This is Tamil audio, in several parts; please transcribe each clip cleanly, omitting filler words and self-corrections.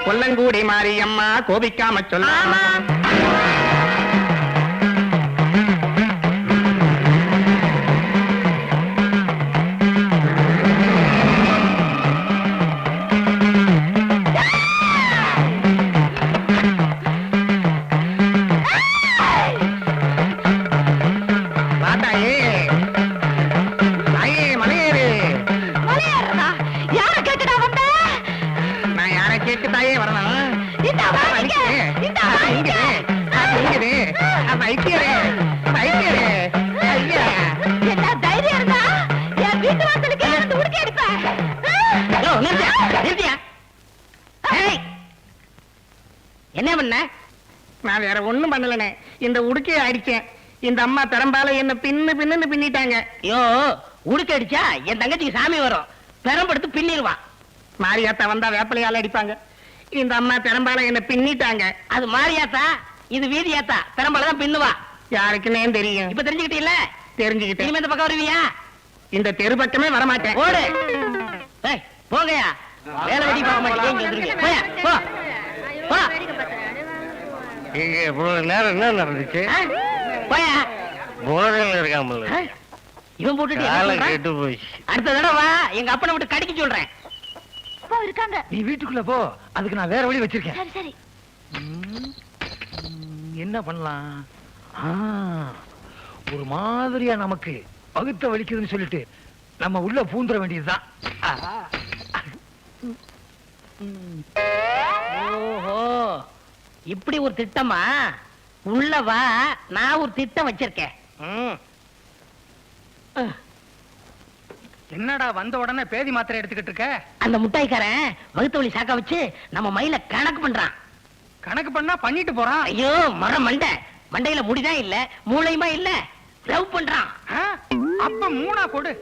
கொல்லங்கூடி மாரியம்மா கோபிக்காம சொல்ல. என்ன பண்ண? நான் வேற ஒண்ணும் பண்ணலனே. இந்த உடுக்கையை அடிச்சேன். இந்த அம்மா பெரம்பால என்ன பின்னு பின்னிட்டாங்க. ஐயோ, உடுக்க அடிச்சா என் தங்கச்சிக்கு சாமி வரும், பெரம்படுத்து பின்னிடுவான். மாரியாத்தா வந்தா வேப்பலையால அடிப்பாங்க. இந்த அம்மா பெரம்பால என்ன பின்னிட்டாங்க. அது மாரியாத்தா, இது வீதியாத்தா. பெரம்பால தான் பின்னுவா. யாருக்குன்னே தெரியும். இப்ப தெரிஞ்சுக்கிட்டீல்ல? தெரிஞ்சுக்கிட்டேன். இனிமே இந்த பக்கம் வருவியா? இந்த தெரு பக்கமே வரமாட்டேன். ஓடு. போங்கயா, வேலை வெடி பார்க்க மாட்டேங்க. போயா போ போ. நேரம் என்ன நடந்துச்சு? போயா. இருக்காமல இவன் போட்டுட்டு போயிடுச்சு. அடுத்த தடவை எங்க அப்பனை விட்டு கடிக்க சொல்றேன். இருக்காங்க. நீ வீட்டுக்குள்ள போ, அதுக்கு நான் வேற வழி வச்சிருக்கேன். சரி சரி. என்ன பண்ணலாம்? ஒரு மாதிரியா நமக்கு பகுத்த வலிக்குதுன்னு சொல்லிட்டு நம்ம உள்ள பூந்துட வேண்டியதுதான். ஓஹோ, இப்படி ஒரு திட்டமா? உள்ளவா, நான் ஒரு திட்டம் வச்சிருக்கேன். என்னடா வந்த உடனே பேதி மாத்திரை எடுத்துக்கிட்டு இருக்க? அந்த முட்டாய்க்காரன் வகுத்த வழி சாக்க வச்சு நம்ம மயில கணக்கு பண்றான். கணக்கு பண்ணா பண்ணிட்டு போறான். ஐயோ, மண்டையில முடிதான் இல்ல, மூளையுமா இல்ல, லவ் பண்றான். அப்ப மூணா கொடு.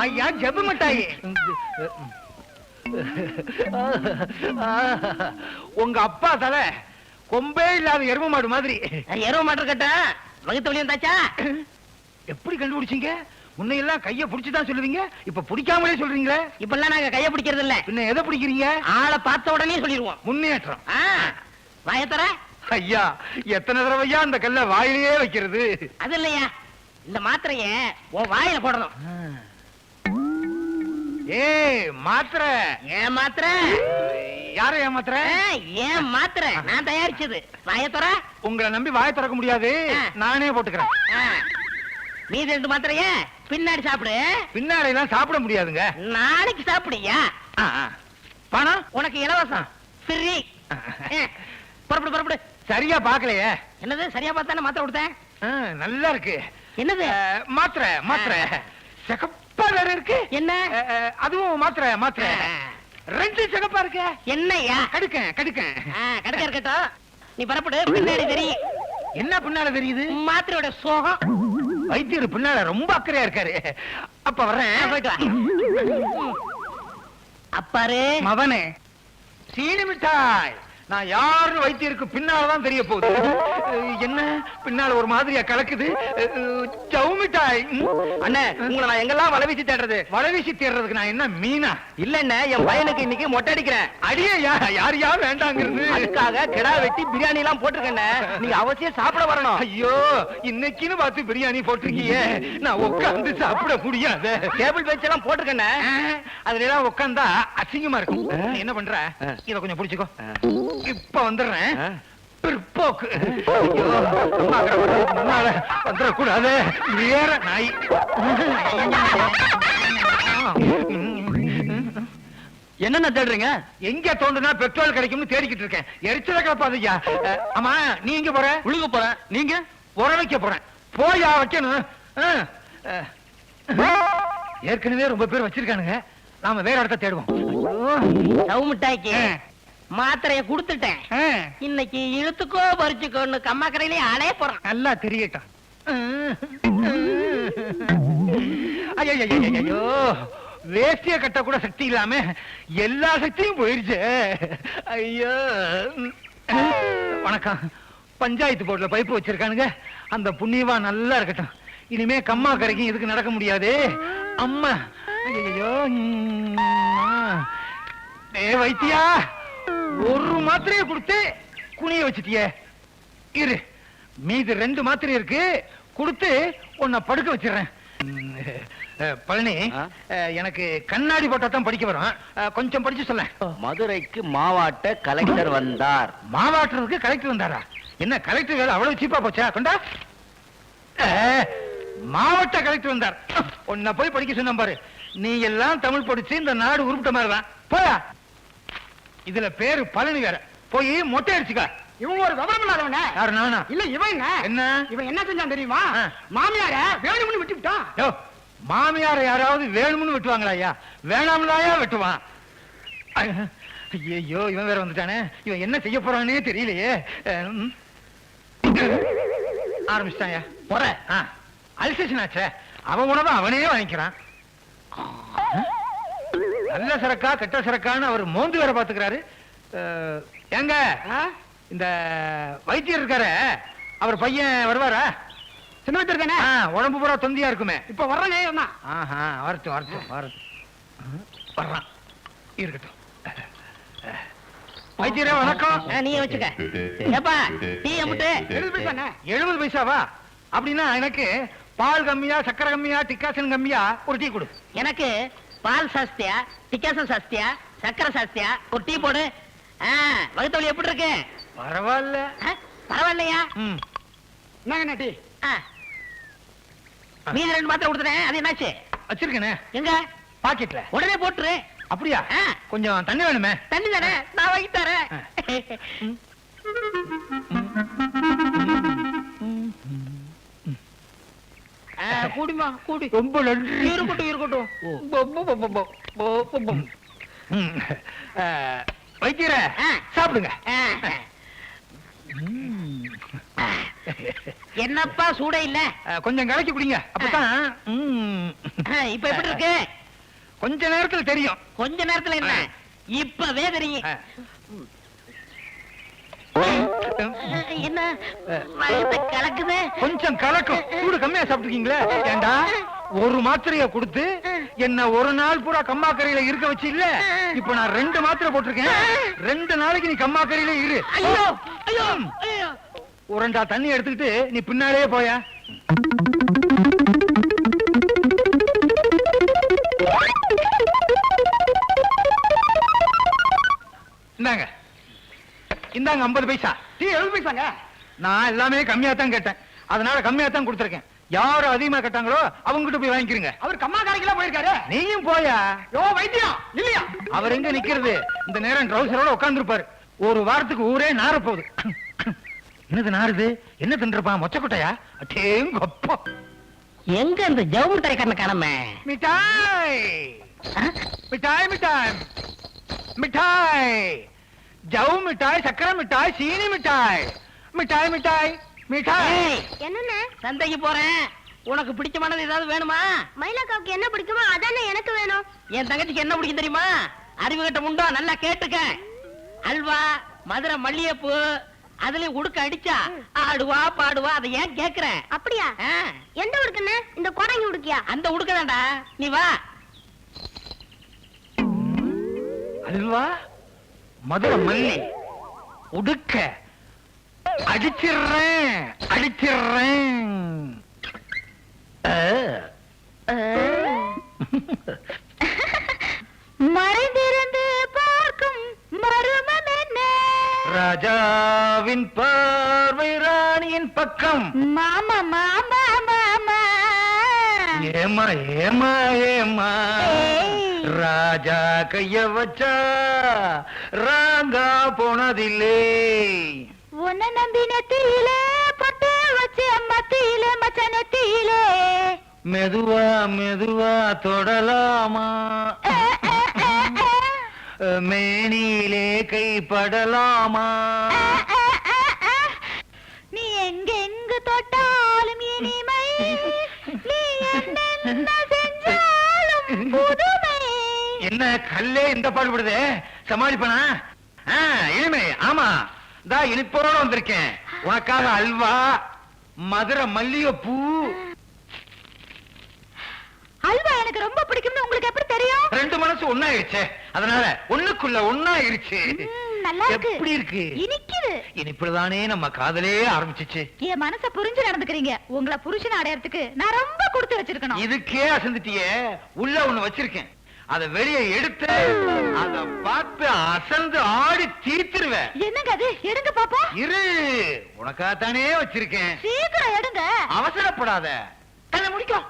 ஐயா, ஜெப மிட்டாயி. உங்க அப்பா தலை கொம்பே இல்லாத எரும மாடு மாதிரி. எரும மாடு கட்ட வகுத்த வழி வந்தாச்சா? எப்படி கண்டுபிடிச்சீங்க? முன்னையெல்லாம் கைய புடிச்சுதான் சொல்லுவீங்க, இப்ப பிடிக்காமலே சொல்றீங்களே. இப்பெல்லாம் நாங்க கைய பிடிக்கிறது இல்ல. பின்ன எதை பிடிக்கிறீங்க? ஆளை பார்த்த உடனே சொல்லிடுவோம். முன்னேற்றம். வாயத்தர. ஐயா, எத்தனை தடவையா அந்த கல்ல வாயிலேயே வைக்கிறது? அது இல்லையா, இந்த மாத்திரைய உன் வாயில போடணும். ஏய் மாத்திரை. ஏன் மாத்திரை? யார ஏமாத்திர? ஏன் மாத்திரை நான் தயாரிச்சது. வாயத்தர. உங்களை நம்பி வாய திறக்க முடியாது, நானே போட்டுக்கிறேன். மீதி 2 மாத்திரைய பின்னாடி சாப்பிடு. பின்னாடி எல்லாம் சாப்பிட முடியாதுங்க. நாளைக்கு சாப்பிடுயா. பணம் உனக்கு இலவசம், ஃப்ரீ. புறப்படு. சரியா பாக்கலையே. என்னது சரியா பார்த்தானே மாத்திரை கொடுத்தேன். நல்லா இருக்கு. என்னது? மாத்திரை சிகப்பா வேற இருக்கு. என்ன? அதுவும் மாத்திரை 2 சிகப்பா இருக்கு. என்னையா? கடுக்க கடுக்க இருக்கட்டும், நீ புறப்படு. பின்னாடி தெரியும். என்ன பின்னால தெரியுது? மாத்திரையோட சோகம். வைத்தியர் பின்னால ரொம்ப அக்கறையா இருக்காரு. அப்ப வர்றேன். போயிட்டு வா. அப்பாரு மவனே, சீனி மிட்டாய். நான் யாருன்னு வைத்தியருக்கு பின்னாலதான் தெரிய போகுது. என்ன பின்னால ஒரு மாதிரியா கலக்குது? ஜவு மிட்டாய். அண்ணே, உங்களை நான் எங்கெல்லாம் வளவீசி தேடுறது? வளவீசி தேடுறதுக்கு நான் என்ன மீனா? இல்லண்ணே, என் பையனுக்கு இன்னைக்கு மொட்டை அடிக்கிறேன். அடியே யார் வேண்டாங்கிறது? அதுக்காக கிடா வெட்டி பிரியாணி எல்லாம் போட்டிருக்கேன். நீங்க அவசியம் சாப்பிட வரணும். ஐயோ, இன்னைக்குன்னு பார்த்து பிரியாணி போட்டிருக்கீங்க. நான் உட்கார்ந்து சாப்பிட முடியாது. டேபிள் பெஞ்ச் எல்லாம் போட்டிருக்கேன். அதுல எல்லாம் உட்கார்ந்தா அசிங்கமா இருக்கும். நீ என்ன பண்ற? இத கொஞ்சம் புடிச்சுக்கோ. இப்ப வந்துடுறேன். பிற்போக்கு. வந்துடக்கூடாது. வேற நாய். என்னென்ன தேடுறீங்க? எங்க தோண்டுனா பெட்ரோல் கிடைக்கும்னு தேடிக்கிட்டு இருக்கேன். எரிச்சல கிளப்பாதையா. ஆமா, நீ எங்க போற? உழுக போறேன். நீங்க? உர வைக்க போறேன். போயா வைக்கணும். ஏற்கனவே ரொம்ப பேர் வச்சிருக்கானுங்க. நாம வேற இடத்த தேடுவோம். ஜவு மிட்டாய்க்கு மாத்திரைய குடுத்துட்டேன். இன்னைக்கு இழுத்துக்கோ பறிச்சுக்கோன்னு கம்மாக்கரையிலே அலைய போறான். நல்லா தெரியட்டும். ஐயோ, வேஷ்டிய கட்ட கூட சக்தி இல்லாம எல்லா சக்தியும் போயிருச்சு. ஐயோ. வணக்கம். பஞ்சாயத்து போர்டுல பைப்பு வச்சிருக்கானுங்க. அந்த புண்ணியவா நல்லா இருக்கட்டும். இனிமே கம்மா கரைக்கும் இதுக்கு நடக்க முடியாது. அம்மா. ஐயோ. வைத்தியா, ஒரு மாத்திரையை கொடுத்து குனிய வச்சிட்டியே. இரு, மீது 2 மாத்திரை இருக்கு, கொடுத்து உன்னை படுக்க வச்சிடுறேன். பழனி, எனக்கு கண்ணாடி போட்டா தான் படிக்க வரும். கொஞ்சம் படிச்சு சொல்ல. மதுரைக்கு மாவாட்ட கலெக்டர் வந்தார். மாவாட்டுறதுக்கு கலெக்டர் வந்தாரா? என்ன கலெக்டர் வேலை அவ்வளவு சீப்பா போச்சா? கொண்டா. மாவட்ட கலெக்டர் வந்தார். உன்னை போய் படிக்க சொன்ன பாரு. நீ எல்லாம் தமிழ் படிச்சு இந்த நாடு உருப்பிட்ட மாதிரிதான். போயா. இதுல பேரு பழனி வேற. போய் மொட்டை அடிச்சுக்க. இவன் ஒரு விவரம் இல்லாதவன. யாரு? நானா? இல்ல இவன் என்ன? இவன் என்ன செஞ்சான் தெரியுமா? மாமியார வேணும்னு விட்டுட்டான். யோ, மாமியார யாராவது வேணும்னு வெட்டுவாங்களா? ஐயா, வேணாம்லாயா வெட்டுவான். ஐயோ, இவன் வேற வந்துட்டானே. இவன் என்ன செய்ய போறானே தெரியலையே. ஆரம்பிச்சிட்டாயா? போற அல்சேஷன் ஆச்சே. அவன் உணவை அவனே வாங்கிக்கிறான். நல்ல சரக்கா கெட்ட சரக்கான்னு அவர் மோந்து வேற பாத்துக்கிறாரு. எங்க இந்த வைத்தியர் இருக்காரு, அவர் பையன் வருவாரா? சின்ன வைத்தியர் தானே? உடம்பு பூரா தொந்தியா இருக்குமே. இப்ப வர்ற நேரம் தான். வரட்டும் வரட்டும் வரட்டும். வர்றான், இருக்கட்டும். வைத்தியரே வணக்கம். நீயே வச்சுக்க. ஏப்பா டீ அமுட்டு. 70 பைசா. 70 பைசாவா? அப்படின்னா எனக்கு பால் கம்மியா, சக்கரை கம்மியா, டிக்காசன் கம்மியா ஒரு டீ கொடு. எனக்கு பால் சாஸ்தியா, டிக்காசன் சாஸ்தியா, சக்கரை சாஸ்தியா, ஒரு டீ போடு. வகுத்தவழி எப்படி இருக்கு? பரவாயில்ல. பரவாயில்லையா? என்னங்க டீ? மீதி 2 மாத்திரை கொடுத்துறேன். அது என்னாச்சு? வச்சிருக்கேனே. எங்க? பாக்கெட்ல. உடனே போட்டுரு. அப்படியா? கொஞ்சம் தண்ணி வேணுமே. தண்ணி தானே, நான் வாங்கி தரேன். கூடிமா கூடி. ரொம்ப நன்றி. இருக்கட்டும் இருக்கட்டும். வைத்தியர சாப்பிடுங்க. என்னப்பா சூட இல்ல? கொஞ்சம் கலக்கி குடிங்க. அப்பதான் இப்ப எப்படி இருக்கு? கொஞ்ச நேரத்துல தெரியும். கொஞ்ச நேரத்துல என்ன, இப்பவே தெரியும். என்ன கலக்குது? கொஞ்சம் கலக்கும். சூடு கம்மியா சாப்பிட்டுருக்கீங்களே. ஏண்டா, ஒரு மாத்திரைய கொடுத்து என்ன ஒரு நாள் பூரா கம்மாக்கரையில இருக்க வச்சு இல்ல. இப்ப நான் 2 மாத்திரை போட்டிருக்கேன். 2 நாளைக்கு நீ கம்மாக்கரையில இரு. ஐயோ ஐயோ ஐயோ. உரண்டா தண்ணி எடுத்துக்கிட்டு நீ பின்னாலேயே போயா. இந்தாங்க இந்தாங்க 50 பைசா. டீ 70 பைசாங்க. நான் எல்லாமே கம்மியா தான் கேட்டேன், அதனால கம்மியா தான் கொடுத்துருக்கேன். யாரு அதிகமா கேட்டாங்களோ அவங்ககிட்ட போய் வாங்கிக்கிறீங்க. அவர் கம்மா கடைக்கெல்லாம் போயிருக்காரு. நீயும் போயா. யோ வைத்தியம் இல்லையா? அவர் எங்க நிக்கிறது? இந்த நேரம் ட்ரௌசரோட உட்கார்ந்து இருப்பாரு. ஒரு வாரத்துக்கு ஊரே நார போகுது. என்னது நாருது? என்ன தின்றுப்பான்? மொச்சக்கொட்டையா? அட்டேங்கப்பா. எங்க இந்த ஜவுமி தரைக்காரன காணமே? மிட்டாய் மிட்டாய் மிட்டாய் மிட்டாய், ஜவு மிட்டாய், சக்கரை மிட்டாய், சீனி மிட்டாய், மிட்டாய் மிட்டாய் மிட்டாய். என்னென்ன? சந்தைக்கு போறேன். உனக்கு பிடிச்சமானது ஏதாவது வேணுமா? மயிலாக்காவுக்கு என்ன பிடிக்குமோ அதானே எனக்கு வேணும். என் தங்கச்சிக்கு என்ன பிடிக்கும் தெரியுமா? அறிவு கட்ட முண்டோ, நல்லா கேட்டுக்க. அல்வா, மதுரை மல்லிகைப்பூ, அதுலயும் உடுக்க அடிச்சா ஆடுவா பாடுவா. அதை ஏன் கேக்குறேன்? அப்படியா? எந்த உடுக்குன்னு? இந்த கோடங்கி உடுக்கியா? அந்த உடுக்கதான்டா. நீ வா. அல்வா, மதுரை மல்லி, உடுக்க அடிச்சிடுறேன் அடிச்சிடுறேன். மறைந்திருந்து பார்க்கும் மர்மம் என்ன? ராஜாவின் பார்வை ராணியின் பக்கம். மாமா மாமா மாமா. ஏமா ஏமா ஏமா, ராஜா கைய வச்சா ராங்கா போனதில்லை. உன்னை நம்பி நெத்தியிலே பட்டு வச்சு மத்தியிலே மச்சனத்தியிலே மெதுவா மெதுவா தொடலாமா, மேனியிலே கைப்படலாமா. நீ எங்கெங்கு தொட்டாலும் இனிமை, நீ என்ன செஞ்சாலும் புதுமை. என்ன கல்லே இந்த பாடுபடுதே, சமாளிப்பனா? இனிமே ஆமா, தா இனிப்போட வந்திருக்கேன். உனக்காக அல்வா, மதுரை மல்லிகைப்பூ. அல்வா எனக்கு ரொம்ப பிடிக்கும்னு உங்களுக்கு எப்படி தெரியும்? ரெண்டு மனசு ஒண்ணாயிருச்சே, அதனால ஒண்ணுக்குள்ள ஒண்ணாயிருச்சு. நல்லா இருக்கு. எப்படி இருக்கு? இனிக்குது. இனிப்புலதானே நம்ம காதலே ஆரம்பிச்சிச்சு. என் மனச புரிஞ்சு நடந்துக்கிறீங்க. உங்களை புருஷன் அடையறதுக்கு நான் ரொம்ப கொடுத்து வச்சிருக்கணும். இதுக்கே அசந்துட்டியே. உள்ள ஒண்ணு வச்சிருக்கேன், அத வெளியே எடுத்து அத பார்த்து அசந்து ஆடி தீர்த்துருவேன். என்னங்க அது? எடுங்க பாப்பா. இரு, உனக்காகத்தானே வச்சிருக்கேன். சீக்கிரம் எடுங்க. அவசரப்படாத. கண்ணை முடிக்கும்.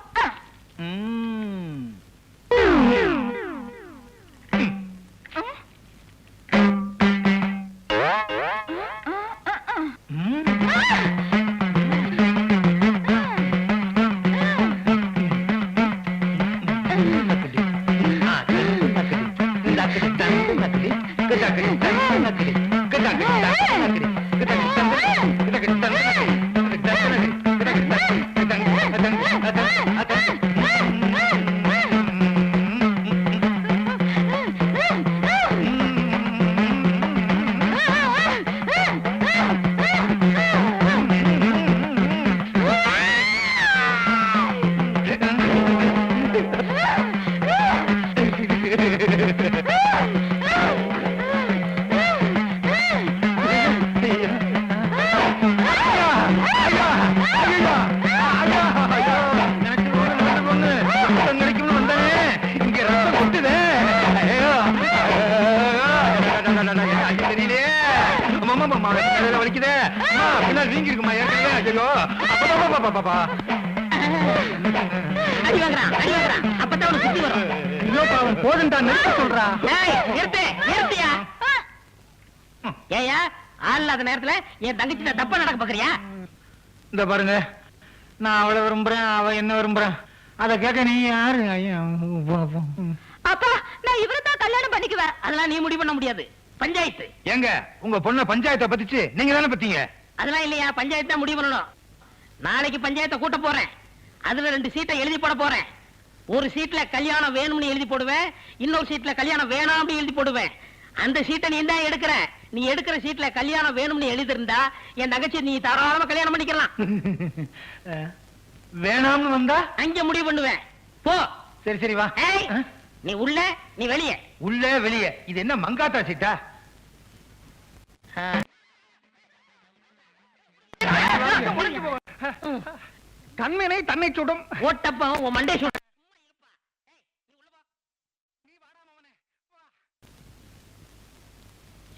நேரத்துல என் தங்கச்சி தப்பா நடக்க பாக்குறியா? இந்த பாருங்க, நான் அவளை விரும்புறேன், அவ என்ன விரும்புறேன், அத கேட்க நீ யாரு? அப்பா, நான் இவரைத்தான் கல்யாணம் பண்ணிக்குவேன். அதெல்லாம் நீ முடிவு பண்ண முடியாது, பஞ்சாயத்து. எங்க உங்க பொண்ண பஞ்சாயத்தை பத்திச்சு நீங்க தானே பத்தீங்க? அதெல்லாம் இல்லையா, பஞ்சாயத்து தான் முடிவு பண்ணணும். நாளைக்கு பஞ்சாயத்தை கூட்ட போறேன். அதுல 2 சீட்டை எழுதி போட போறேன். ஒரு சீட்ல கல்யாணம் வேணும்னு எழுதி போடுவேன், இன்னொரு சீட்ல கல்யாணம் வேணாம்னு எழுதி போடுவேன். அந்த சீட்டை நீ தான் எடுக்கிற. நீ எடுக்கிற சீட்ல கல்யாணம் வேணும்னு எழுதிருந்தா என் தங்கச்சி நீ தாராளமா கல்யாணம் பண்ணிக்கலாம். வேணாம்னு வந்தா அங்க முடிவு பண்ணுவேன். போ. சரி சரி வா. நீ உள்ள, நீ வெளியே. உள்ள வெளியே. இது என்ன மங்காத்தா சீட்டா? தன்மையை தன்னை சுடும். ஓட்டப்ப உன் மண்டே சுடும்.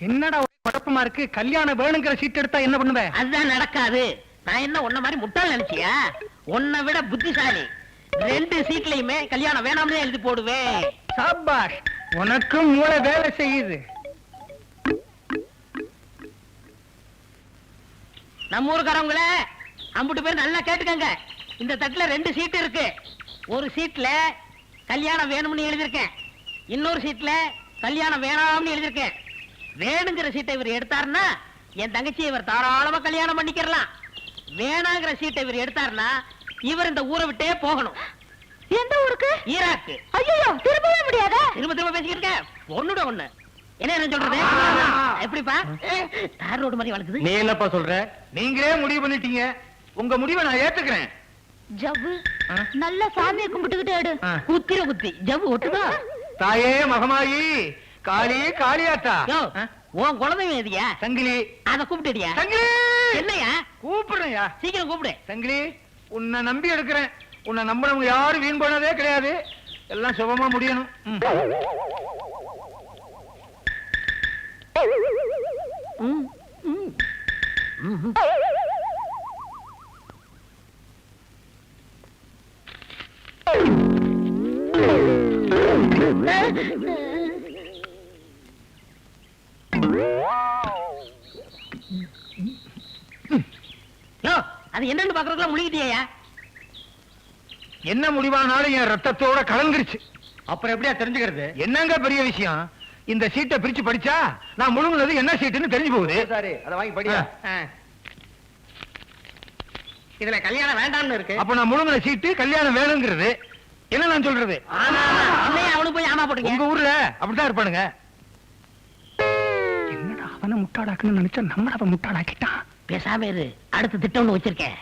என்னடா குழப்பமா இருக்கு? கல்யாணம் வேணுங்கிற சீட் எடுத்தா என்ன பண்ணுவ? அதுதான் நடக்காது. நான் என்ன உன்ன மாதிரி முட்டாள் நினைச்சியா? உன்னை விட புத்திசாலி. 2 சீட்லயுமே கல்யாணம் வேணாம்னு எழுதி போடுவேன். சாபாஷ், உனக்கும் மூளை வேலை செய்யுது. நம்ம ஊருக்காரவங்கள அம்புட்டு பேர் நல்லா கேட்டுக்கங்க. இந்த தட்டுல 2 சீட் இருக்கு. ஒரு சீட்ல கல்யாணம் வேணும்னு எழுதிருக்கேன், இன்னொரு சீட்ல கல்யாணம் வேணாம்னு எழுதிருக்கேன். வேணுங்கிற சீட்டை இவர் எடுத்தாருன்னா என் தங்கச்சி இவர் தாராளமா கல்யாணம் பண்ணிக்கிறலாம். வேணாங்கிற சீட்டை இவர் எடுத்தாருன்னா இவர் இந்த ஊரை விட்டே போகணும். எந்த ஊருக்கு? ஈராக்கு. ஐயோ, திரும்பவே முடியாத. திரும்ப பேசிக்கிட்டு இருக்க. ஒண்ணுட ஒண்ணு. என்ன சொல்றது? எப்படிப்பா தார் ரோடு மாதிரி வளர்க்குது? நீ என்னப்பா சொல்ற? நீங்களே முடிவு பண்ணிட்டீங்க, உங்க முடிவை நான் ஏத்துக்கிறேன். ஜவ்வு நல்ல சாமியை கும்பிட்டுக்கிட்டு எடு. குத்திர குத்தி ஜவ்வு ஒட்டுதா? தாயே மகமாயி, காளி காளியாத்தா. உன் குழந்தைங்க எதியா? சங்கிலி. அத கூப்பிட்டுடியா? சங்கிலி. என்னையா கூப்பிடுறேன்யா. சீக்கிரம் கூப்பிடு. சங்கிலி, உன்னை நம்பி எடுக்கிறேன். உன்னை நம்பினவங்க யாரும் வீண் போனதே கிடையாது. எல்லாம் சுபமா முடியணும். அது என்னன்னு பாக்குறதுல முழுகிட்டியா? என்ன முடிவானாலும் என் ரத்தத்தோட கலந்துருச்சு. அப்புறம் எப்படியா தெரிஞ்சுக்கிறது? என்னங்க பெரிய விஷயம்? இந்த சீட்டை பிரிச்சு படிச்சா நான் முழுங்குனது என்ன சீட்டுன்னு தெரிஞ்சு போகுது. சரி, அத வாங்கி படியா. இதுல கல்யாணம் வேண்டாம்னு இருக்கு. அப்ப நான் முழுங்குன சீட்டு கல்யாணம் வேணுங்கிறது. என்ன நான் சொல்றது? அவனுக்கு போய் ஆமா போட்டுங்க. உங்க ஊர்ல அப்படித்தான் இருப்பானுங்க. என்னடா அவனை முட்டாளாக்கணும்னு நினைச்சா நம்மள அவன் முட்டாளாக்கிட்டான். பேசாம இரு, அடுத்த திட்டம் ஒண்ணு வச்சிருக்கேன்.